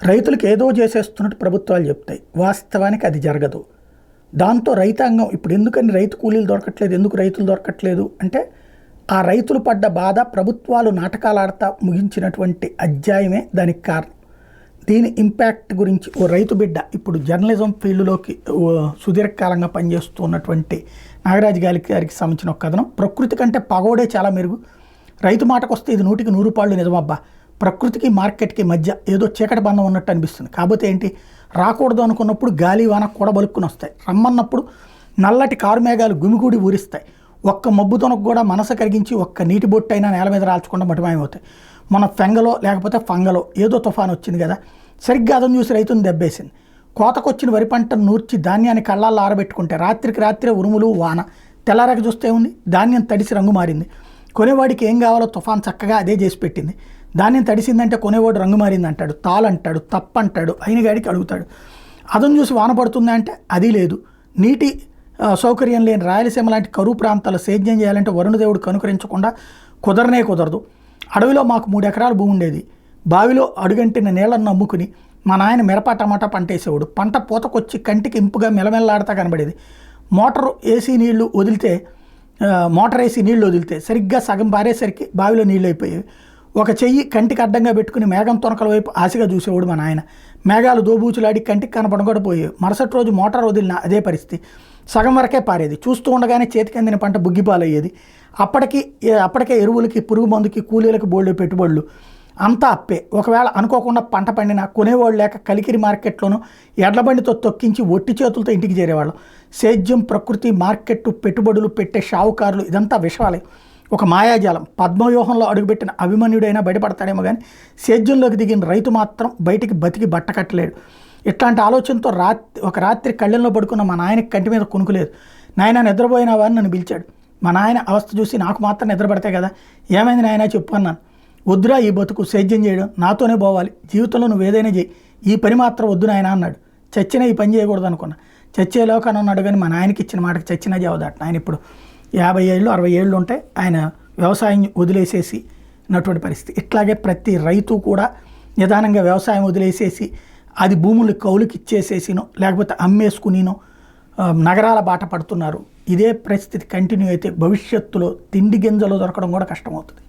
రైతులకు ఏదో చేసేస్తున్నట్టు ప్రభుత్వాలు చెప్తాయి, వాస్తవానికి అది జరగదు. దాంతో రైతాంగం ఇప్పుడు ఎందుకని రైతు కూలీలు దొరకట్లేదు, ఎందుకు రైతులు దొరకట్లేదు అంటే ఆ రైతులు పడ్డ బాధ ప్రభుత్వాలు నాటకాలు ఆడతా ముగించినటువంటి అధ్యాయమే దానికి కారణం. దీని ఇంపాక్ట్ గురించి ఓ రైతు బిడ్డ ఇప్పుడు జర్నలిజం ఫీల్డ్లోకి సుదీర్ఘకాలంగా పనిచేస్తున్నటువంటి నాగరాజు గారికి సంబంధించిన ఒక కథనం. ప్రకృతి కంటే పగోడే చాలా మెరుగు, రైతు మాటకు వస్తే ఇది 100కి 100 రూపాయలు నిజమబ్బా. ప్రకృతికి మార్కెట్కి మధ్య ఏదో చీకటి బంధం ఉన్నట్టు అనిపిస్తుంది. కాకపోతే ఏంటి, రాకూడదు అనుకున్నప్పుడు గాలి వాన కూడా బలుక్కుని వస్తాయి, రమ్మన్నప్పుడు నల్లటి కారు మేఘాలు గుమిగూడి ఊరిస్తాయి. ఒక్క మబ్బుతోనకు కూడా మనసు కరిగించి ఒక్క నీటి బొట్టు అయినా నేల మీద రాల్చకుండా మటమాయమవుతాయి. మన ఫెంగలో లేకపోతే ఫంగలో ఏదో తుఫాను వచ్చింది కదా, సరిగ్గా అదను చూసి రైతుని దెబ్బేసింది. కోతకొచ్చిన వరి పంటను నూర్చి ధాన్యాన్ని కళ్ళాల్లో ఆరబెట్టుకుంటే రాత్రికి రాత్రే ఉరుములు వాన, తెల్లారక చూస్తే ఉంది ధాన్యం తడిసి రంగు మారింది. కొనేవాడికి ఏం కావాలో తుఫాన్ చక్కగా అదే చేసి పెట్టింది. ధాన్యం తడిసిందంటే కొనేవాడు రంగు మారింది అంటాడు, తాళంటాడు, తప్పంటాడు, అయిన గాడికి అడుగుతాడు. అదను చూసి వాన పడుతుంది అంటే అది లేదు. నీటి సౌకర్యం లేని రాయలసీమ లాంటి కరువు ప్రాంతాల్లో సేద్యం చేయాలంటే వరుణదేవుడు కనుకరించకుండా కుదరనే కుదరదు. అడవిలో మాకు 3 ఎకరాల భూమి ఉండేది. బావిలో అడుగంటిన నీళ్లను నమ్ముకుని మా నాయన మిరప టమాటా పంట వేసేవాడు. పంట పూతకొచ్చి కంటికి ఇంపుగా మెలమెల్లాడుతా కనబడేది. మోటార్ వేసి నీళ్లు వదిలితే సరిగ్గా సగం పారేసరికి బావిలో నీళ్ళు అయిపోయేవి. ఒక చెయ్యి కంటికి అడ్డంగా పెట్టుకుని మేఘం తొనకల వైపు ఆశగా చూసేవాడు మా నాయన. మేఘాలు దోబూచులాడి కంటికి కనపడకుండా పోయేవి. మరుసటి రోజు మోటార్ వదిలిన అదే పరిస్థితి, సగం వరకే పారేది. చూస్తూ ఉండగానే చేతికి అందిన పంట బుగ్గిపాలయ్యేది. అప్పటికే ఎరువులకి, పురుగు మందుకి, కూలీలకు బోల్డ్ పెట్టుబడులు అంతా అప్పే. ఒకవేళ అనుకోకుండా పంట పండినా కొనేవాళ్ళు లేక కలికిరి మార్కెట్లోనూ ఎడ్లబండితో తొక్కించి ఒట్టి చేతులతో ఇంటికి చేరేవాళ్ళం. సేద్యం, ప్రకృతి, మార్కెట్టు, పెట్టుబడులు పెట్టే షావుకారులు ఇదంతా విషవాలయం, ఒక మాయాజాలం. పద్మవ్యూహంలో అడుగుపెట్టిన అభిమన్యుడైనా బయటపడతాడేమో కానీ సేద్యంలోకి దిగిన రైతు మాత్రం బయటికి బతికి బట్ట కట్టలేడు. ఇట్లాంటి ఆలోచనతో ఒక రాత్రి కళ్ళెంలో పడుకున్న మా నాయనకి కంటి మీద కొనుక్కులేదు. నాయన నిద్రపోయినావా అని నన్ను పిలిచాడు. మా నాయన అవస్థ చూసి నాకు మాత్రం నిద్రపడతాయి కదా, ఏమైంది నాయన చెప్పు అన్నాను. వద్దురా ఈ బతుకు, సేద్యం చేయడం నాతోనే పోవాలి, జీవితంలో నువ్వు ఏదైనా చేయి, ఈ పని మాత్రం వద్దు నాయన అన్నాడు. చచ్చినా ఈ పని చేయకూడదు అనుకున్నా. చచ్చేలోకి అని అన్నాడు కానీ మా నాయనకి ఇచ్చిన మాటకి చచ్చినా జవదాట. ఆయన ఇప్పుడు 50 ఏళ్ళు 60 ఏళ్ళు ఉంటాయి. ఆయన వ్యవసాయం వదిలేసేసినటువంటి పరిస్థితి. ఇట్లాగే ప్రతి రైతు కూడా నిదానంగా వ్యవసాయం వదిలేసేసి అది భూములు కౌలుకి ఇచ్చేసేసినో లేకపోతే అమ్మేసుకునినో నగరాల బాట పడుతున్నారు. ఇదే పరిస్థితి కంటిన్యూ అయితే భవిష్యత్తులో తిండి గింజలు దొరకడం కూడా కష్టమవుతుంది.